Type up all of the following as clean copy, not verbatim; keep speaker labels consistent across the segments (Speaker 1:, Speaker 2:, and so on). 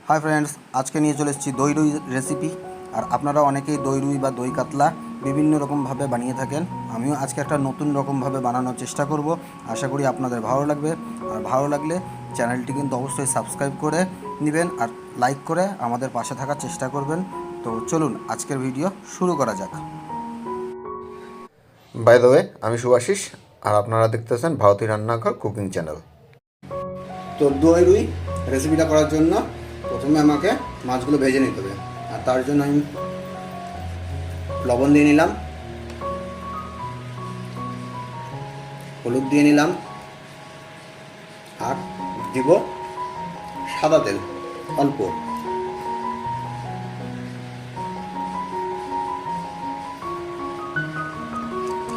Speaker 1: Hi friends, আজকে নিয়ে চলে এসেছি দই রুই রেসিপি। আর আপনারা অনেকেই দই রুই বা দই কাতলা বিভিন্ন রকমভাবে বানিয়ে থাকেন। আমিও আজকে একটা নতুন রকমভাবে বানানোর চেষ্টা করব। আশা করি আপনাদের ভালো লাগবে। আর ভালো লাগলে চ্যানেলটি কিন্তু অবশ্যই সাবস্ক্রাইব করে নেবেন আর লাইক করে আমাদের পাশে থাকার চেষ্টা করবেন। তো চলুন আজকের ভিডিও শুরু করা যাক।
Speaker 2: বাই দ্য ওয়ে, আমি শুভাশিস আর আপনারা দেখতেছেন ভারতীয় রান্নাঘর কুকিং চ্যানেল।
Speaker 1: তো দই রুই রেসিপিটা করার জন্য প্রথমে আমাকে মাছগুলো ভেজে নিতে হবে। আর তার জন্য আমি লবণ দিয়ে নিলাম, হলুদ দিয়ে নিলাম, আর দিব সাদা তেল অল্প।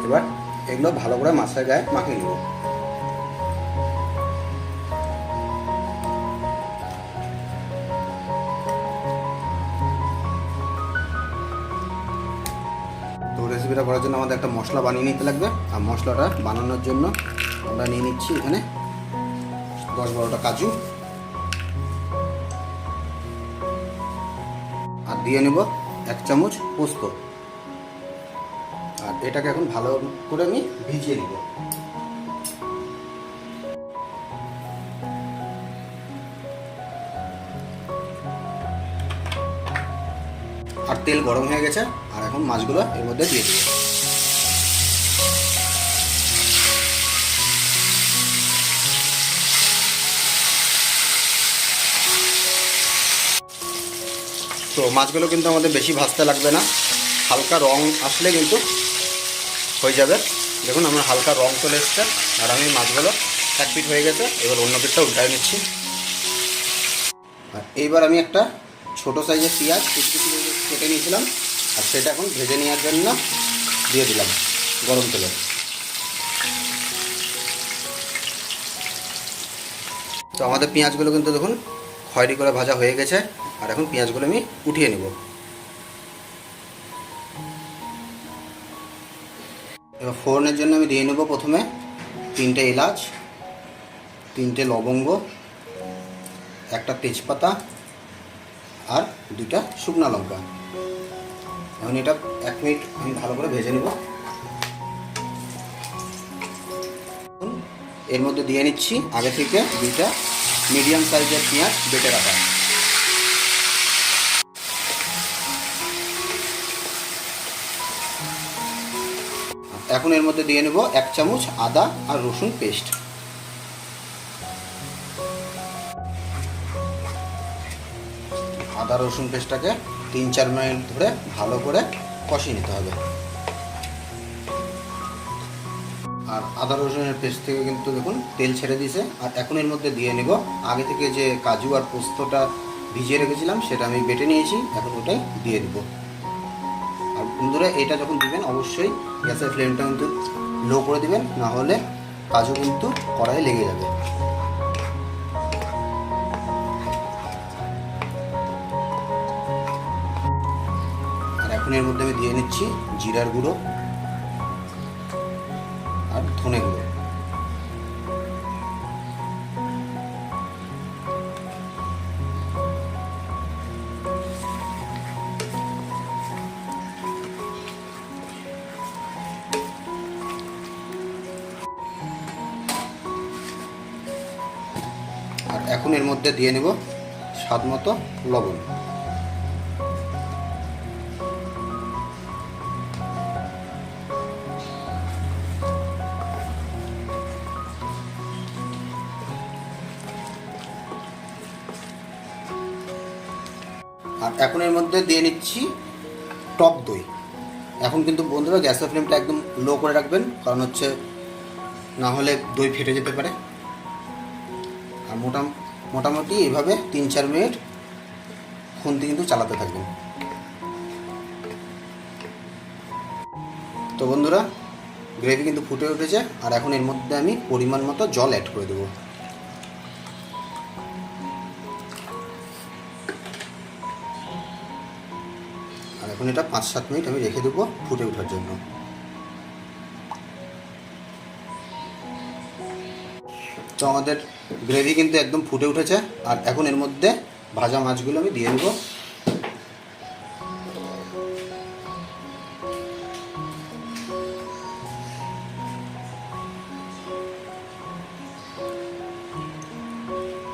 Speaker 1: এবার এগুলো ভালো করে মাছের গায়ে মাখিয়ে নেব। তো রেসিপিটা করার জন্য আমাদের একটা মশলা বানিয়ে নিতে লাগবে। আর মশলাটা বানানোর জন্য আমরা নিয়ে নিচ্ছি এখানে 10-12টা কাজু, আর দিয়ে নেব 1 চামচ পোস্ত। আর এটাকে এখন ভালো করে আমি ভিজিয়ে নেব। আর তেল গরম হয়ে গেছে, আর এখন মাছগুলো এর মধ্যে দিয়ে দেবো। তো মাছগুলো কিন্তু আমাদের বেশি ভাজতে লাগবে না, হালকা রং আসলে কিন্তু হয়ে যাবে। দেখুন আমার হালকা রং চলে এসছে, আর আমি মাছগুলো এক পিঠ হয়ে গেছে। এবার অন্য পিঠটা উল্টায় নিচ্ছি। আর এইবার আমি একটা ছোটো সাইজের পেঁয়াজ কেটে নিয়েছিলাম, আর সেটা এখন ভেজে নেওয়ার জন্য দিয়ে দিলাম গরম তেলে। তো আমাদের পেঁয়াজগুলো কিন্তু দেখুন খয়েরি করে ভাজা হয়ে গেছে। আর এখন পেঁয়াজগুলো আমি উঠিয়ে নেব। এবার ফোড়নের জন্য আমি দিয়ে নেব প্রথমে 3টে এলাচ, 3টে লবঙ্গ, একটা তেজপাতা, আর 2টা শুকনো লঙ্কা। এখন এটা 1 মিনিট আমি ভালো করে ভেজে নেব। এর মধ্যে দিয়ে নিচ্ছি আগে থেকে 2টা মিডিয়াম সাইজের পেঁয়াজ বেটে রাখা। এখন এর মধ্যে দিয়ে নেব 1 চামচ আদা আর রসুন পেস্ট। আদা রসুন পেস্টটাকে 3-4 মিনিট ধরে ভালো করে কষিয়ে নিতে হবে। আর আদা রসুনের পেস্ট থেকে কিন্তু দেখুন তেল ছেড়ে দিয়েছে। আর এখন এর মধ্যে দিয়ে নেব আগে থেকে যে কাজু আর পোস্তটা ভিজিয়ে রেখেছিলাম, সেটা আমি বেটে নিয়েছি, এখন ওটাই দিয়ে দেবো। আর বন্ধুরা, এটা যখন দিবেন অবশ্যই গ্যাসের ফ্লেমটা কিন্তু লো করে দিবেন, না হলে কাজু কিন্তু কড়াইয়ে লেগে যাবে। আর এখন এর মধ্যে আমি দিয়ে নিচ্ছি জিরার গুঁড়ো আর ধনে গুঁড়ো। আর এখন এর মধ্যে দিয়ে নেব স্বাদ মতো লবণ। আর এখন এর মধ্যে দিয়ে নিচ্ছি টক দই। এখন কিন্তু বন্ধুরা গ্যাসের ফ্লেমটা একদম লো করে রাখবেন, কারণ হচ্ছে না হলে দই ফেটে যেতে পারে। আর মোটামুটি এইভাবে 3-4 মিনিট খুন্তি কিন্তু চালাতে থাকবেন। তো বন্ধুরা, গ্রেভি কিন্তু ফুটে উঠেছে। আর এখন এর মধ্যে আমি পরিমাণ মতো জল অ্যাড করে দেবো। আর এখন এটা 5-7 মিনিট আমি রেখে দেবো ফুটে ওঠার জন্য। তো আমাদের গ্রেভি কিন্তু একদম ফুটে উঠেছে। আর এখন এর মধ্যে ভাজা মাছগুলো আমি দিয়ে দেবো।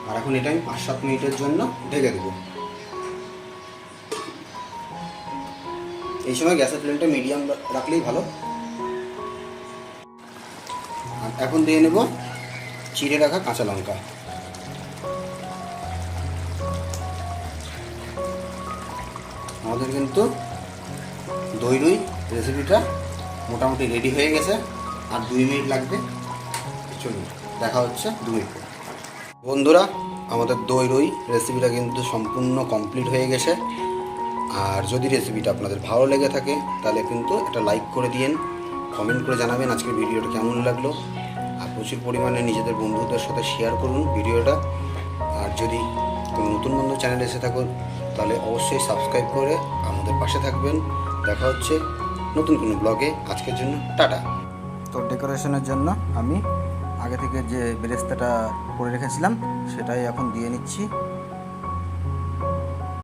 Speaker 1: আর এখন এটা আমি 5-7 মিনিটের জন্য ঢেকে দেবো। এই সময় গ্যাসের ফ্লেমটা মিডিয়াম রাখলেই ভালো। আর এখন দিয়ে নেব চিড়ে রাখা কাঁচা লঙ্কা। আমাদের কিন্তু দই রুই রেসিপিটা মোটামুটি রেডি হয়ে গেছে। আর 2 মিনিট লাগবে। চলুন দেখা হচ্ছে 2 মিনিট। বন্ধুরা, আমাদের দই রুই রেসিপিটা কিন্তু সম্পূর্ণ কমপ্লিট হয়ে গেছে। আর যদি রেসিপিটা আপনাদের ভালো লেগে থাকে তাহলে কিন্তু একটা লাইক করে দিন, কমেন্ট করে জানাবেন আজকের ভিডিওটা কেমন লাগলো। আর প্রচুর পরিমাণে নিজেদের বন্ধুদের সাথে শেয়ার করুন ভিডিওটা। আর যদি কোনো নতুন বন্ধু চ্যানেলে এসে থাকুন তাহলে অবশ্যই সাবস্ক্রাইব করে আমাদের পাশে থাকবেন। দেখা হচ্ছে নতুন কোনো ব্লগে। আজকের জন্য টাটা। তো ডেকোরেশনের জন্য আমি আগে থেকে যে বেরেস্তাটা করে রেখেছিলাম সেটাই এখন দিয়ে নিচ্ছি।